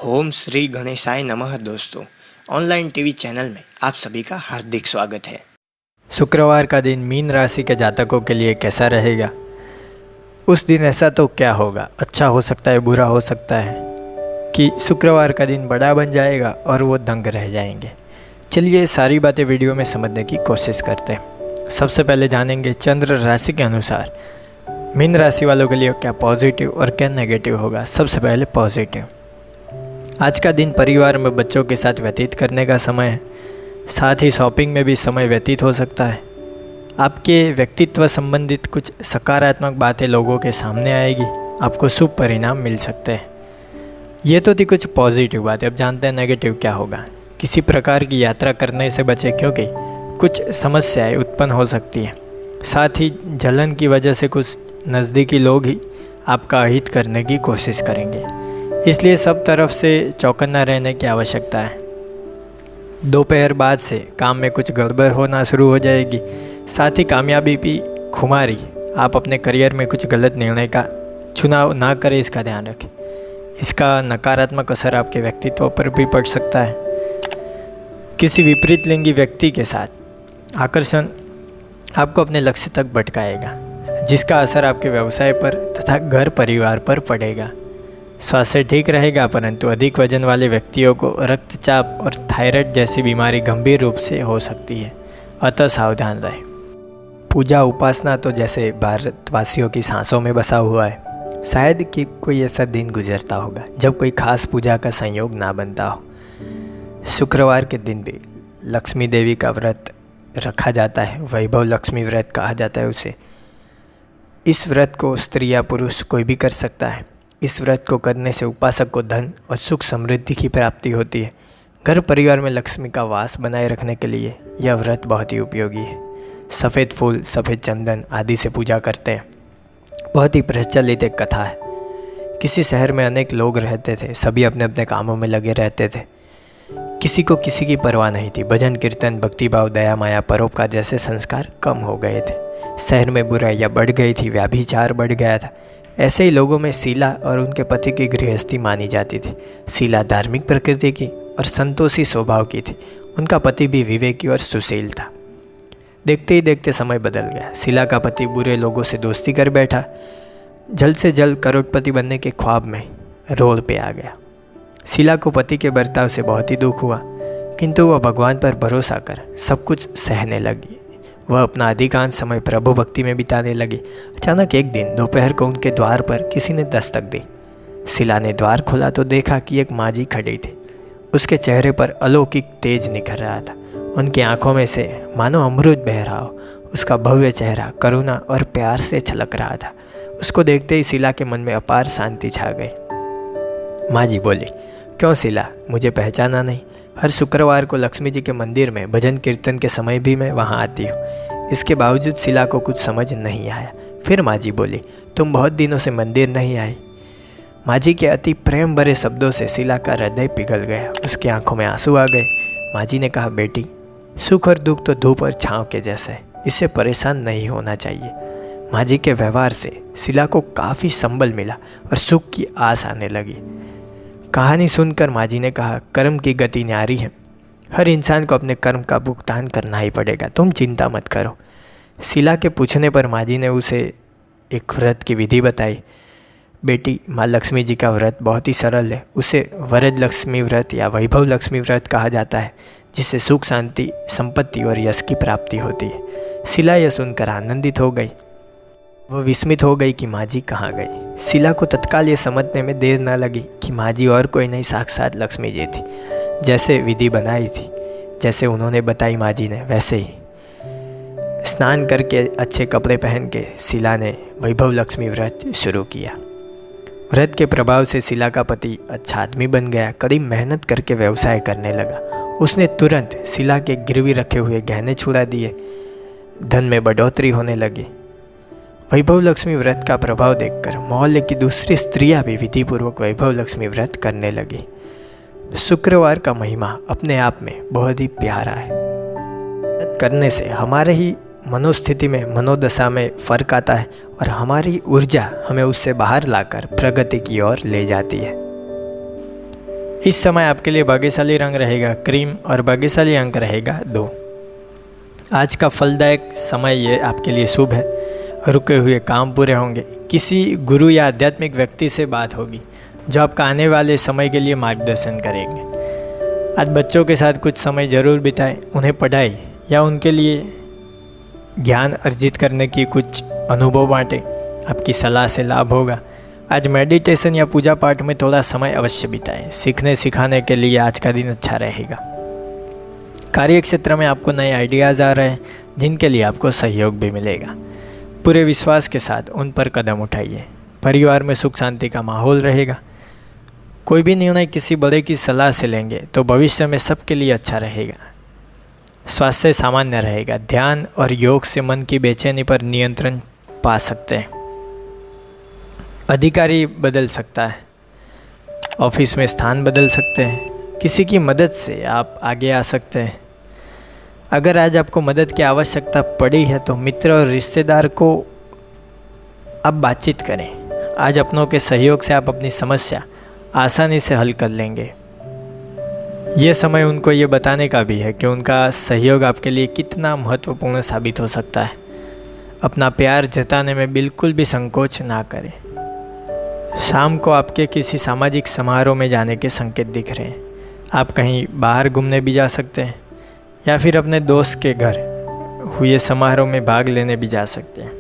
ओम श्री गणेशाय नमः। दोस्तों, ऑनलाइन टीवी चैनल में आप सभी का हार्दिक स्वागत है। शुक्रवार का दिन मीन राशि के जातकों के लिए कैसा रहेगा? उस दिन ऐसा तो क्या होगा? अच्छा हो सकता है, बुरा हो सकता है कि शुक्रवार का दिन बड़ा बन जाएगा और वो दंग रह जाएंगे। चलिए सारी बातें वीडियो में समझने की कोशिश करते हैं। सबसे पहले जानेंगे चंद्र राशि के अनुसार मीन राशि वालों के लिए क्या पॉजिटिव और क्या नेगेटिव होगा। सबसे पहले पॉजिटिव। आज का दिन परिवार में बच्चों के साथ व्यतीत करने का समय है। साथ ही शॉपिंग में भी समय व्यतीत हो सकता है। आपके व्यक्तित्व संबंधित कुछ सकारात्मक बातें लोगों के सामने आएगी। आपको शुभ परिणाम मिल सकते हैं। ये तो थी कुछ पॉजिटिव बातें। अब जानते हैं नेगेटिव क्या होगा। किसी प्रकार की यात्रा करने से बचें, क्योंकि कुछ समस्याएं उत्पन्न हो सकती हैं। साथ ही जलन की वजह से कुछ नज़दीकी लोग ही आपका अहित करने की कोशिश करेंगे, इसलिए सब तरफ से चौकन्ना रहने की आवश्यकता है। दोपहर बाद से काम में कुछ गड़बड़ होना शुरू हो जाएगी। साथ ही कामयाबी भी खुमारी। आप अपने करियर में कुछ गलत निर्णय का चुनाव ना करें, इसका ध्यान रखें। इसका नकारात्मक असर आपके व्यक्तित्व पर भी पड़ सकता है। किसी विपरीत लिंगी व्यक्ति के साथ आकर्षण आपको अपने लक्ष्य तक भटकाएगा, जिसका असर आपके व्यवसाय पर तथा घर परिवार पर पड़ेगा। स्वास्थ्य ठीक रहेगा, परंतु अधिक वजन वाले व्यक्तियों को रक्तचाप और थायराइड जैसी बीमारी गंभीर रूप से हो सकती है, अतः सावधान रहें। पूजा उपासना तो जैसे भारतवासियों की सांसों में बसा हुआ है। शायद कि कोई ऐसा दिन गुजरता होगा जब कोई खास पूजा का संयोग ना बनता हो। शुक्रवार के दिन भी लक्ष्मी देवी का व्रत रखा जाता है। वैभव लक्ष्मी व्रत कहा जाता है उसे। इस व्रत को स्त्री या पुरुष कोई भी कर सकता है। इस व्रत को करने से उपासक को धन और सुख समृद्धि की प्राप्ति होती है। घर परिवार में लक्ष्मी का वास बनाए रखने के लिए यह व्रत बहुत ही उपयोगी है। सफ़ेद फूल, सफ़ेद चंदन आदि से पूजा करते हैं। बहुत ही प्रचलित एक कथा है। किसी शहर में अनेक लोग रहते थे। सभी अपने अपने कामों में लगे रहते थे। किसी को किसी की परवाह नहीं थी। भजन कीर्तन, भक्तिभाव, दया, माया, परोपकार जैसे संस्कार कम हो गए थे। शहर में बुराइयाँ बढ़ गई थी। व्याभिचार बढ़ गया था। ऐसे ही लोगों में शीला और उनके पति की गृहस्थी मानी जाती थी। शीला धार्मिक प्रकृति की और संतोषी स्वभाव की थी। उनका पति भी विवेकी और सुशील था। देखते ही देखते समय बदल गया। शीला का पति बुरे लोगों से दोस्ती कर बैठा। जल्द से जल्द करोड़पति बनने के ख्वाब में रोड पे आ गया। शीला को पति के बर्ताव से बहुत ही दुख हुआ, किंतु वह भगवान पर भरोसा कर सब कुछ सहने लगी। वह अपना अधिकांश समय प्रभु भक्ति में बिताने लगी। अचानक एक दिन दोपहर को उनके द्वार पर किसी ने दस्तक दी। शीला ने द्वार खोला तो देखा कि एक माँझी खड़ी थी। उसके चेहरे पर अलौकिक तेज निखर रहा था। उनकी आंखों में से मानो अमृत बह रहा हो। उसका भव्य चेहरा करुणा और प्यार से छलक रहा था। उसको देखते ही शीला के मन में अपार शांति छा गई। माँझी बोली, क्यों शीला, मुझे पहचाना नहीं? हर शुक्रवार को लक्ष्मी जी के मंदिर में भजन कीर्तन के समय भी मैं वहाँ आती हूँ। इसके बावजूद शीला को कुछ समझ नहीं आया। फिर माँझी बोली, तुम बहुत दिनों से मंदिर नहीं आई। माँझी के अति प्रेम भरे शब्दों से शीला का हृदय पिघल गया। उसकी आंखों में आंसू आ गए। माँझी ने कहा, बेटी, सुख और दुख तो धूप और छाँव के जैसे है। इससे परेशान नहीं होना चाहिए। माँझी के व्यवहार से शीला को काफ़ी संबल मिला और सुख की आस आने लगी। कहानी सुनकर माँझी ने कहा, कर्म की गति न्यारी है। हर इंसान को अपने कर्म का भुगतान करना ही पड़ेगा। तुम चिंता मत करो। शीला के पूछने पर माँझी ने उसे एक व्रत की विधि बताई। बेटी, माँ लक्ष्मी जी का व्रत बहुत ही सरल है। उसे वरद लक्ष्मी व्रत या वैभव लक्ष्मी व्रत कहा जाता है, जिससे सुख, शांति, संपत्ति और यश की प्राप्ति होती है। शीला यह सुनकर आनंदित हो गई। वह विस्मित हो गई कि माँझी कहाँ गई। शीला को तत्काल ये समझने में देर न लगी कि माँझी और कोई नहीं, साक्षात लक्ष्मी जी थी। जैसे विधि बनाई थी, जैसे उन्होंने बताई माँझी ने, वैसे ही स्नान करके अच्छे कपड़े पहन के शीला ने वैभव लक्ष्मी व्रत शुरू किया। व्रत के प्रभाव से शीला का पति अच्छा आदमी बन गया। कड़ी मेहनत करके व्यवसाय करने लगा। उसने तुरंत शीला के गिरवी रखे हुए गहने छुड़ा दिए। धन में बढ़ोतरी होने लगी। वैभव लक्ष्मी व्रत का प्रभाव देखकर मोहल्ले की दूसरी स्त्रियां भी विधिपूर्वक वैभव लक्ष्मी व्रत करने लगी। शुक्रवार का महिमा अपने आप में बहुत ही प्यारा है। व्रत करने से हमारे ही मनोस्थिति में, मनोदशा में फर्क आता है और हमारी ऊर्जा हमें उससे बाहर लाकर प्रगति की ओर ले जाती है। इस समय आपके लिए भाग्यशाली रंग रहेगा क्रीम और भाग्यशाली अंक रहेगा 2। आज का फलदायक समय ये आपके लिए शुभ है। रुके हुए काम पूरे होंगे। किसी गुरु या आध्यात्मिक व्यक्ति से बात होगी जो आपका आने वाले समय के लिए मार्गदर्शन करेंगे। आज बच्चों के साथ कुछ समय ज़रूर बिताएं। उन्हें पढ़ाई या उनके लिए ज्ञान अर्जित करने की कुछ अनुभव बांटें। आपकी सलाह से लाभ होगा। आज मेडिटेशन या पूजा पाठ में थोड़ा समय अवश्य बिताएं। सीखने सिखाने के लिए आज का दिन अच्छा रहेगा। कार्य क्षेत्र में आपको नए आइडियाज़ आ रहे हैं जिनके लिए आपको सहयोग भी मिलेगा। पूरे विश्वास के साथ उन पर कदम उठाइए। परिवार में सुख शांति का माहौल रहेगा। कोई भी निर्णय किसी बड़े की सलाह से लेंगे तो भविष्य में सबके लिए अच्छा रहेगा। स्वास्थ्य सामान्य रहेगा। ध्यान और योग से मन की बेचैनी पर नियंत्रण पा सकते हैं। अधिकारी बदल सकता है। ऑफिस में स्थान बदल सकते हैं। किसी की मदद से आप आगे आ सकते हैं। अगर आज आपको मदद की आवश्यकता पड़ी है तो मित्र और रिश्तेदार को आप बातचीत करें। आज अपनों के सहयोग से आप अपनी समस्या आसानी से हल कर लेंगे। ये समय उनको ये बताने का भी है कि उनका सहयोग आपके लिए कितना महत्वपूर्ण साबित हो सकता है। अपना प्यार जताने में बिल्कुल भी संकोच ना करें। शाम को आपके किसी सामाजिक समारोह में जाने के संकेत दिख रहे हैं। आप कहीं बाहर घूमने भी जा सकते हैं या फिर अपने दोस्त के घर हुए समारोह में भाग लेने भी जा सकते हैं।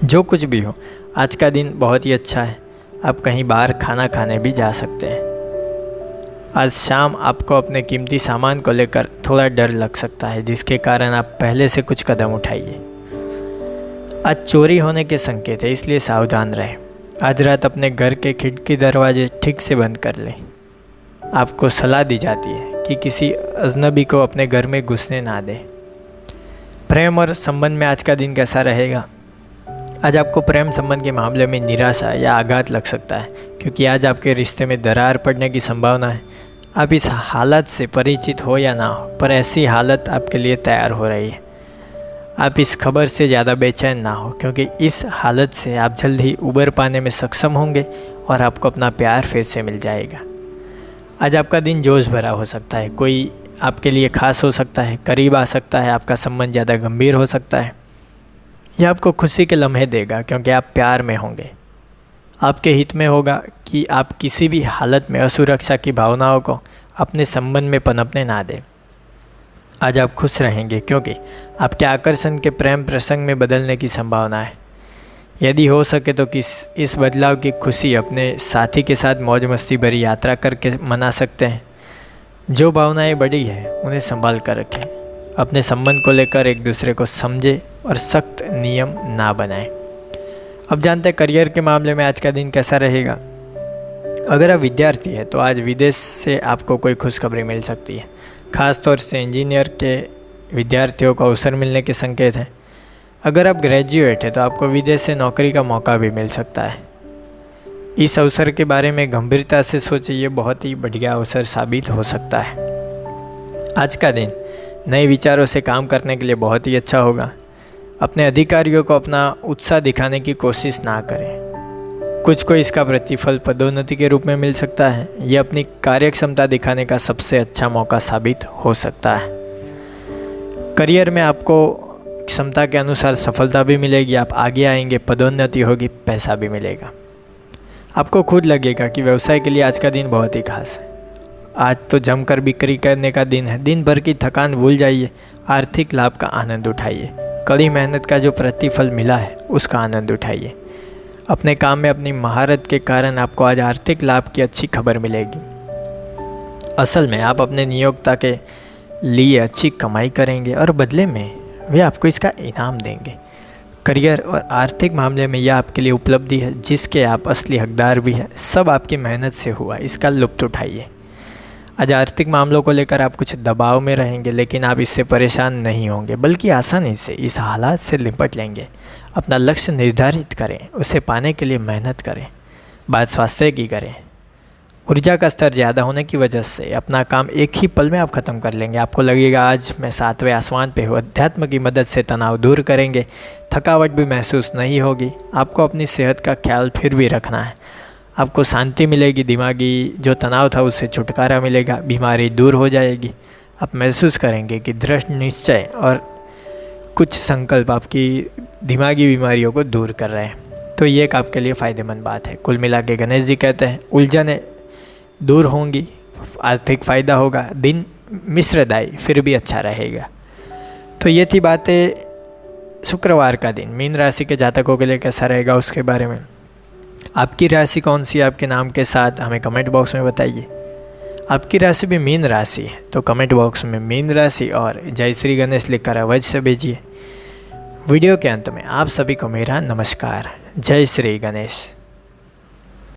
जो कुछ भी हो, आज का दिन बहुत ही अच्छा है। आप कहीं बाहर खाना खाने भी जा सकते हैं। आज शाम आपको अपने कीमती सामान को लेकर थोड़ा डर लग सकता है, जिसके कारण आप पहले से कुछ कदम उठाइए। आज चोरी होने के संकेत है, इसलिए सावधान रहें। आज रात अपने घर के खिड़की दरवाजे ठीक से बंद कर लें। आपको सलाह दी जाती है कि किसी अजनबी को अपने घर में घुसने ना दें। प्रेम और संबंध में आज का दिन कैसा रहेगा? आज आपको प्रेम संबंध के मामले में निराशा या आघात लग सकता है, क्योंकि आज आपके रिश्ते में दरार पड़ने की संभावना है। आप इस हालत से परिचित हो या ना हो, पर ऐसी हालत आपके लिए तैयार हो रही है। आप इस खबर से ज़्यादा बेचैन ना हो, क्योंकि इस हालत से आप जल्द ही उबर पाने में सक्षम होंगे और आपको अपना प्यार फिर से मिल जाएगा। आज आपका दिन जोश भरा हो सकता है। कोई आपके लिए खास हो सकता है, करीब आ सकता है। आपका संबंध ज़्यादा गंभीर हो सकता है। यह आपको खुशी के लम्हे देगा, क्योंकि आप प्यार में होंगे। आपके हित में होगा कि आप किसी भी हालत में असुरक्षा की भावनाओं को अपने संबंध में पनपने ना दें। आज आप खुश रहेंगे, क्योंकि आपके आकर्षण के प्रेम प्रसंग में बदलने की संभावना है। यदि हो सके तो इस बदलाव की खुशी अपने साथी के साथ मौज मस्ती भरी यात्रा करके मना सकते हैं। जो भावनाएं बड़ी हैं उन्हें संभाल कर रखें। अपने संबंध को लेकर एक दूसरे को समझें और सख्त नियम ना बनाएं। अब जानते हैं करियर के मामले में आज का दिन कैसा रहेगा। अगर आप विद्यार्थी हैं तो आज विदेश से आपको कोई खुशखबरी मिल सकती है। ख़ास तौर से इंजीनियर के विद्यार्थियों को अवसर मिलने के संकेत हैं। अगर आप ग्रेजुएट हैं तो आपको विदेश से नौकरी का मौका भी मिल सकता है। इस अवसर के बारे में गंभीरता से सोचिए, ये बहुत ही बढ़िया अवसर साबित हो सकता है। आज का दिन नए विचारों से काम करने के लिए बहुत ही अच्छा होगा। अपने अधिकारियों को अपना उत्साह दिखाने की कोशिश ना करें। कुछ को इसका प्रतिफल पदोन्नति के रूप में मिल सकता है। यह अपनी कार्यक्षमता दिखाने का सबसे अच्छा मौका साबित हो सकता है। करियर में आपको क्षमता के अनुसार सफलता भी मिलेगी। आप आगे आएंगे, पदोन्नति होगी, पैसा भी मिलेगा। आपको खुद लगेगा कि व्यवसाय के लिए आज का दिन बहुत ही खास है। आज तो जमकर बिक्री करने का दिन है। दिन भर की थकान भूल जाइए। आर्थिक लाभ का आनंद उठाइए। कड़ी मेहनत का जो प्रतिफल मिला है उसका आनंद उठाइए। अपने काम में अपनी महारत के कारण आपको आज आर्थिक लाभ की अच्छी खबर मिलेगी। असल में आप अपने नियोक्ता के लिए अच्छी कमाई करेंगे और बदले में वे आपको इसका इनाम देंगे। करियर और आर्थिक मामले में यह आपके लिए उपलब्धि है जिसके आप असली हकदार भी हैं। सब आपकी मेहनत से हुआ, इसका लुत्फ़ उठाइए। आज आर्थिक मामलों को लेकर आप कुछ दबाव में रहेंगे, लेकिन आप इससे परेशान नहीं होंगे, बल्कि आसानी से इस हालात से निपट लेंगे। अपना लक्ष्य निर्धारित करें, उसे पाने के लिए मेहनत करें। बात स्वास्थ्य की करें। ऊर्जा का स्तर ज़्यादा होने की वजह से अपना काम एक ही पल में आप ख़त्म कर लेंगे। आपको लगेगा आज मैं 7वें आसमान पे हूँ। अध्यात्म की मदद से तनाव दूर करेंगे। थकावट भी महसूस नहीं होगी। आपको अपनी सेहत का ख्याल फिर भी रखना है। आपको शांति मिलेगी, दिमागी जो तनाव था उससे छुटकारा मिलेगा, बीमारी दूर हो जाएगी। आप महसूस करेंगे कि दृढ़ निश्चय और कुछ संकल्प आपकी दिमागी बीमारियों को दूर कर रहे हैं। तो ये एक आपके लिए फ़ायदेमंद बात है। कुल मिला के गणेश जी कहते हैं उलझनें दूर होंगी, आर्थिक फ़ायदा होगा, दिन मिश्रदायी फिर भी अच्छा रहेगा। तो ये थी बातें शुक्रवार का दिन मीन राशि के जातकों के लिए कैसा रहेगा उसके बारे में। आपकी राशि कौन सी है आपके नाम के साथ हमें कमेंट बॉक्स में बताइए। आपकी राशि भी मीन राशि है तो कमेंट बॉक्स में मीन राशि और जय श्री गणेश लिखकर अवश्य से भेजिए। वीडियो के अंत में आप सभी को मेरा नमस्कार। जय श्री गणेश।